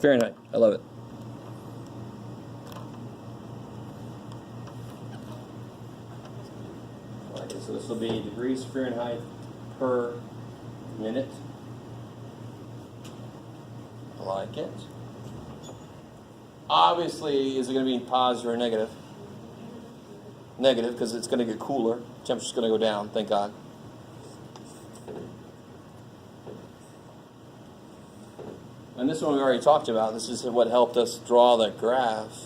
Fahrenheit. I love it. Okay, so this will be degrees Fahrenheit per minute. I like it. Obviously, is it going to be positive or negative? Negative, because it's going to get cooler. Temperature's going to go down, thank God. And this one we already talked about. This is what helped us draw that graph.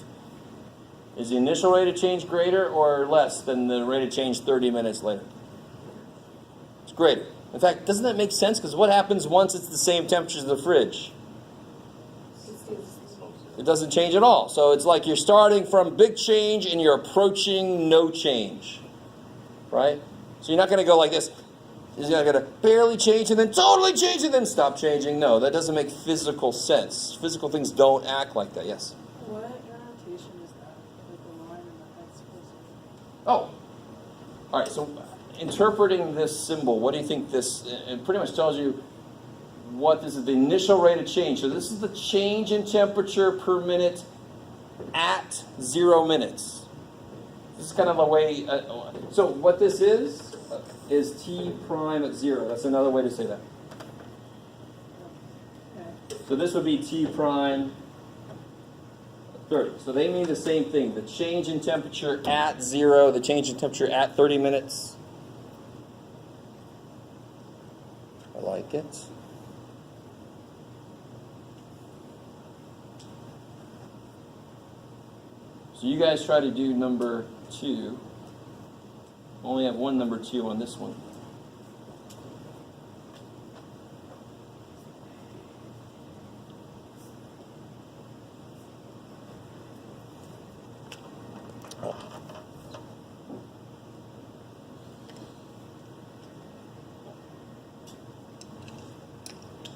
Is the initial rate of change greater or less than the rate of change 30 minutes later? It's greater. In fact, doesn't that make sense? Because what happens once it's the same temperature as the fridge? It doesn't change at all. So it's like you're starting from big change and you're approaching no change. Right? So you're not going to go like this. You're not going to barely change and then totally change and then stop changing. No, that doesn't make physical sense. Physical things don't act like that. Yes? What annotation is that? Like the line and the X person? Oh. All right, so interpreting this symbol, what do you think this, it pretty much tells you what this is, the initial rate of change. So this is the change in temperature per minute at 0 minutes. This is kind of a way, so what this is T prime at 0. That's another way to say that. Okay. So this would be T prime 30. So they mean the same thing. The change in temperature at 0, the change in temperature at 30 minutes. I like it. So you guys try to do number 2. Only have one number 2 on this one.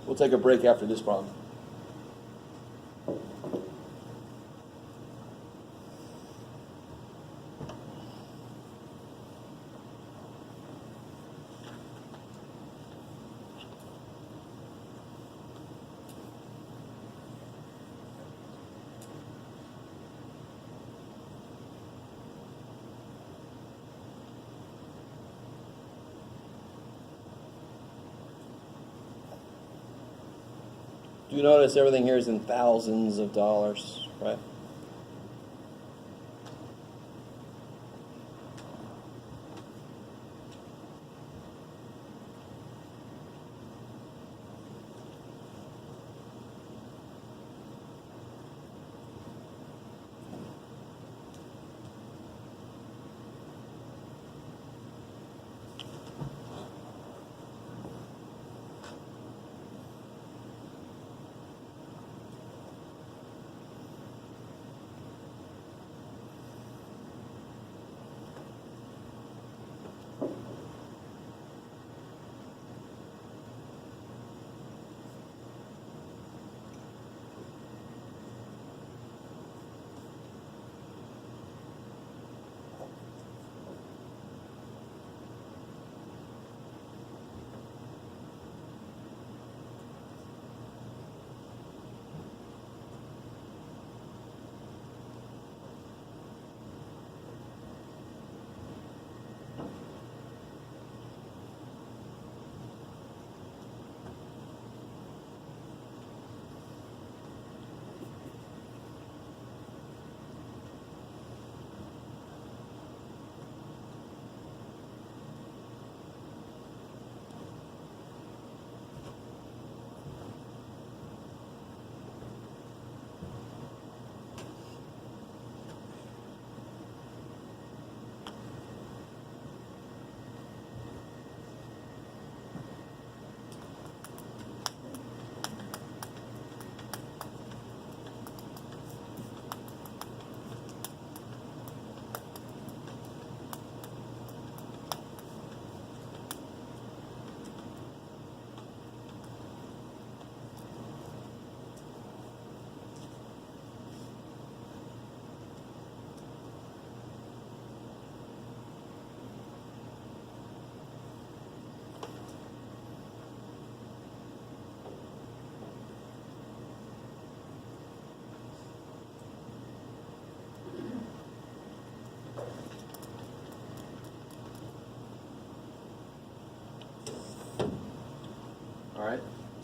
We'll take a break after this problem. You notice everything here is in thousands of dollars, right?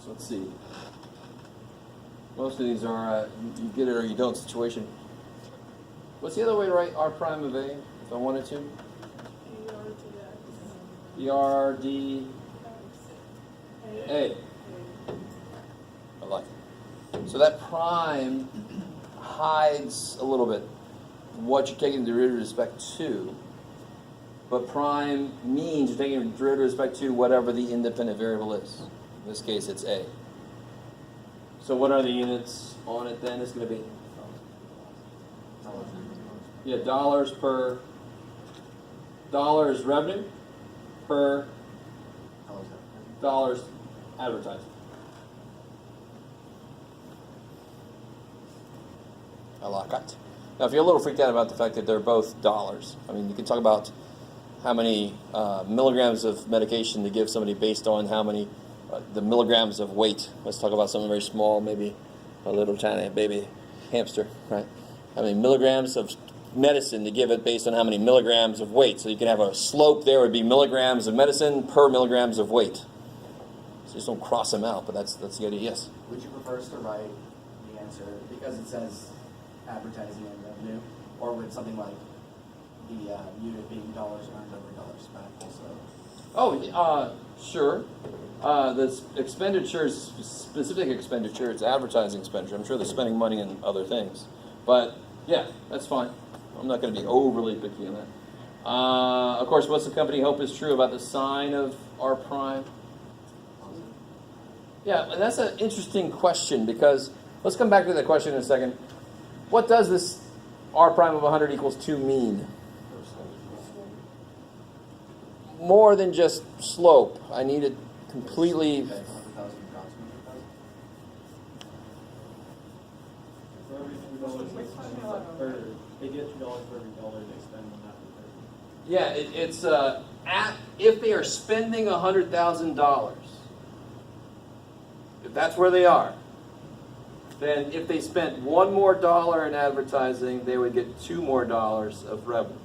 let's see. Most of these are you get it or you don't situation. What's the other way to write r prime of a if I wanted to? ERD A. I like it. So that prime hides a little bit what you're taking the derivative with respect to, but prime means you're taking the derivative with respect to whatever the independent variable is. In this case, it's A. So what are the units on it then? It's going to be dollars per dollars revenue per dollars advertising. I like it. Now, if you're a little freaked out about the fact that they're both dollars, I mean, you can talk about how many milligrams of medication to give somebody based on how many the milligrams of weight. Let's talk about something very small, maybe a little tiny baby hamster, right? How many milligrams of medicine to give it based on how many milligrams of weight. So you can have a slope there would be milligrams of medicine per milligrams of weight. So just don't cross them out, but that's the idea. Yes? Would you prefer us to write the answer because it says advertising and revenue, or would something like the unit being dollars earned over dollars spent also? Oh, sure. The expenditures, specific expenditure, it's advertising expenditure. I'm sure they're spending money on other things. But, yeah, that's fine. I'm not going to be overly picky on that. Of course, what's the company hope is true about the sign of R prime? Yeah, and that's an interesting question because, let's come back to that question in a second. What does this R prime of 100 equals 2 mean? More than just slope. I need it completely. For every $2 they spend, or they get $2 for every dollar they spend on that. Yeah, it's if they are spending $100,000, if that's where they are, then if they spent $1 more in advertising, they would get $2 more of revenue.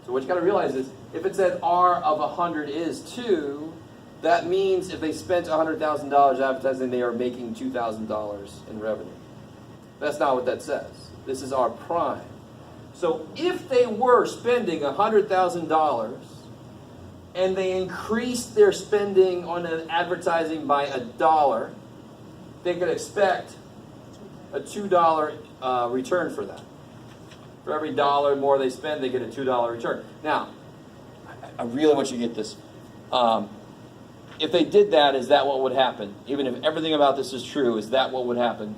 So what you got to realize is, if it said R of 100 is 2, that means if they spent $100,000 advertising, they are making $2,000 in revenue. That's not what that says. This is R prime. So if they were spending $100,000 and they increased their spending on advertising by $1, they could expect a $2 return for that. For every dollar more they spend, they get a $2 return. Now, I really want you to get this. If they did that, is that what would happen? Even if everything about this is true, is that what would happen?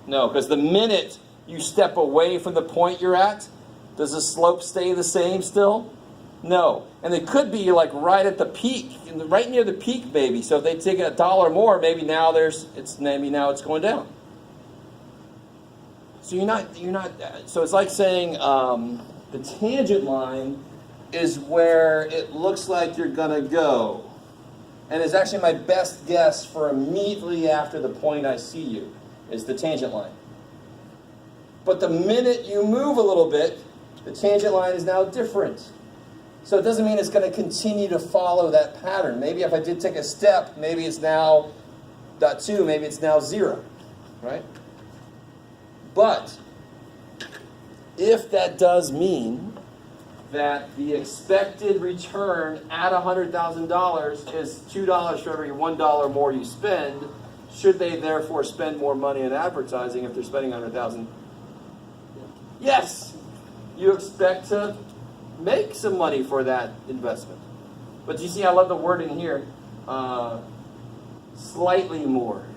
No, because the minute you step away from the point you're at, does the slope stay the same still? No. And it could be like right at the peak, right near the peak maybe. So if they take $1 more, maybe now it's going down. So you're not. So it's like saying the tangent line is where it looks like you're gonna go, and it's actually my best guess for immediately after the point I see you is the tangent line. But the minute you move a little bit, the tangent line is now different. So it doesn't mean it's going to continue to follow that pattern. Maybe if I did take a step, maybe it's now .2, maybe it's now 0, right? But if that does mean that the expected return at $100,000 is $2 for every $1 more you spend, should they therefore spend more money in advertising if they're spending $100,000? Yes, you expect to make some money for that investment. But you see, I love the wording here, slightly more,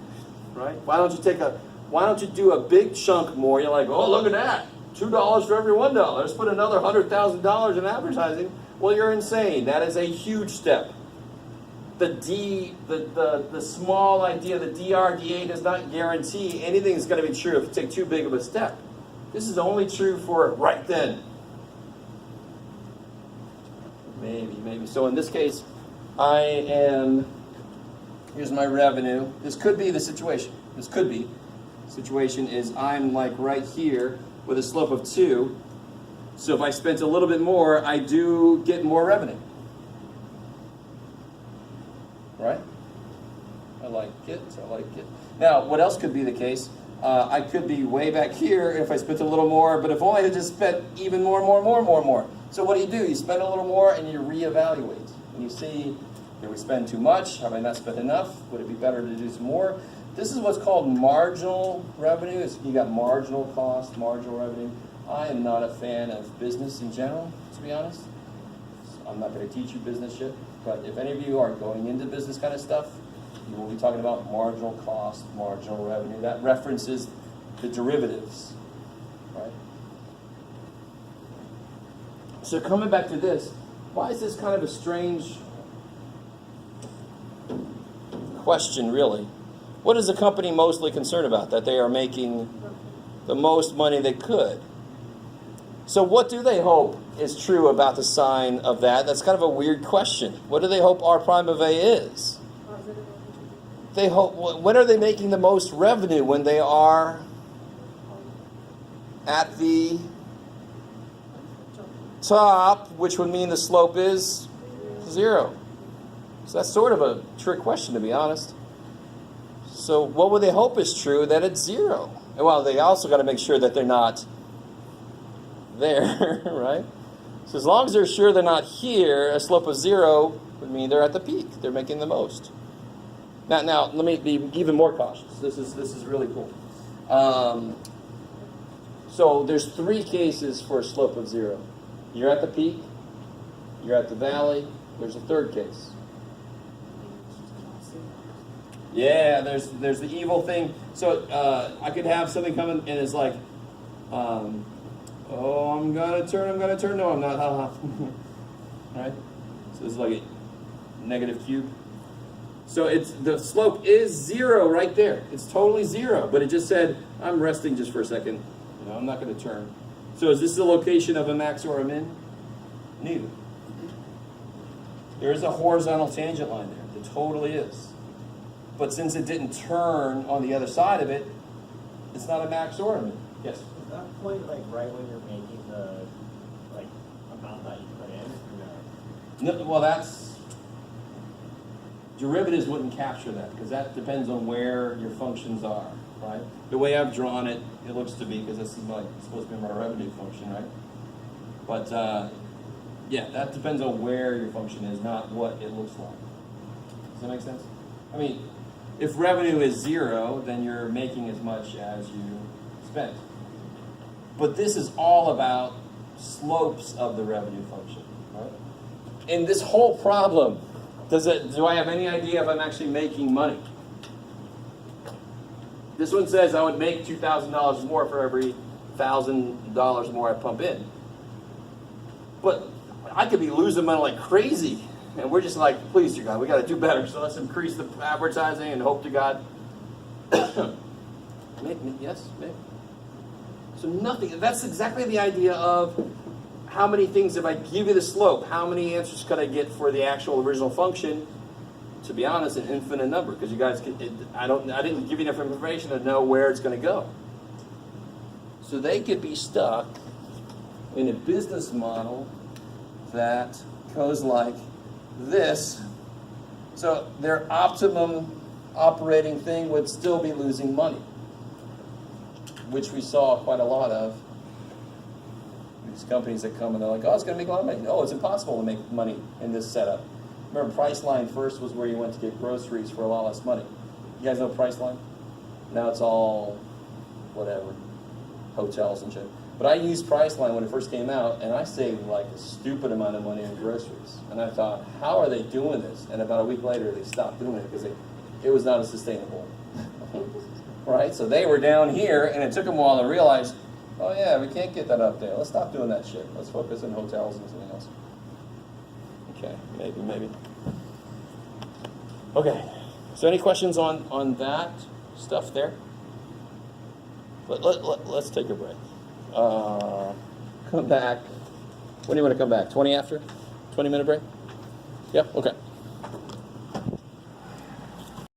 right? Why don't you do a big chunk more? You're like, oh, look at that, $2 for every $1. Let's put another $100,000 in advertising. Well, you're insane. That is a huge step. The small idea, the DRDA does not guarantee anything is going to be true if you take too big of a step. This is only true for right then. Maybe. So in this case, here's my revenue. This could be the situation. The situation is I'm like right here with a slope of 2. So if I spent a little bit more, I do get more revenue. right? I like it. I like it. Now, what else could be the case? I could be way back here if I spent a little more, but if only I just spent even more. So what do? You spend a little more and you reevaluate. And you see, did we spend too much? Have I not spent enough? Would it be better to do some more? This is what's called marginal revenue. You got marginal cost, marginal revenue. I am not a fan of business in general, to be honest. I'm not going to teach you business shit, but if any of you are going into business kind of stuff, you will be talking about marginal cost, marginal revenue. That references the derivatives, right? So coming back to this, why is this kind of a strange question, really? What is the company mostly concerned about? That they are making the most money they could. So what do they hope is true about the sign of that? That's kind of a weird question. What do they hope R prime of A is? They hope, when are they making the most revenue? When they are at the top, which would mean the slope is 0. So that's sort of a trick question, to be honest. So what would they hope is true? That it's 0. And well, they also got to make sure that they're not there, right? So as long as they're sure they're not here, a slope of 0 would mean they're at the peak. They're making the most. Now, let me be even more cautious. This is really cool. So there's 3 cases for a slope of 0. You're at the peak, you're at the valley, there's a 3rd case. Yeah, there's the evil thing. So I could have something coming and it's like, oh, I'm gonna turn. No, I'm not. Haha. Right? So this is like a negative cube. So the slope is 0 right there. It's totally 0. But it just said, I'm resting just for a second. I'm not going to turn. So is this the location of a max or a min? Neither. There is a horizontal tangent line there. There totally is. But since it didn't turn on the other side of it, it's not a max or a min. Yes? Is that point like right when you're making the amount that you put in? No, well, that's derivatives wouldn't capture that because that depends on where your functions are, right? The way I've drawn it, it looks to be because this is supposed to be my revenue function, right? But yeah, that depends on where your function is, not what it looks like. Does that make sense? I mean, if revenue is 0, then you're making as much as you spent. But this is all about slopes of the revenue function, right? In this whole problem, do I have any idea if I'm actually making money? This one says I would make $2,000 more for every $1,000 more I pump in. But I could be losing money like crazy. And we're just like, please, dear God, we got to do better. So let's increase the advertising and hope to God. Yes, maybe. So nothing. That's exactly the idea of how many things, if I give you the slope, how many answers could I get for the actual original function? To be honest, an infinite number, because you guys, I didn't give you enough information to know where it's going to go. So they could be stuck in a business model that goes like this. So their optimum operating thing would still be losing money, which we saw quite a lot of. These companies that come and they're like, oh, it's going to make a lot of money. No, it's impossible to make money in this setup. Remember, Priceline first was where you went to get groceries for a lot less money. You guys know Priceline? Now it's all whatever, hotels and shit. But I used Priceline when it first came out, and I saved like a stupid amount of money on groceries. And I thought, how are they doing this? And about a week later, they stopped doing it because it was not as sustainable. Right? So they were down here, and it took them a while to realize, oh yeah, we can't get that up there. Let's stop doing that shit. Let's focus on hotels and something else. Okay, maybe. Okay, so any questions on that stuff there? Let's take a break. Come back. When do you want to come back? 20 after? 20-minute break? Yep, okay.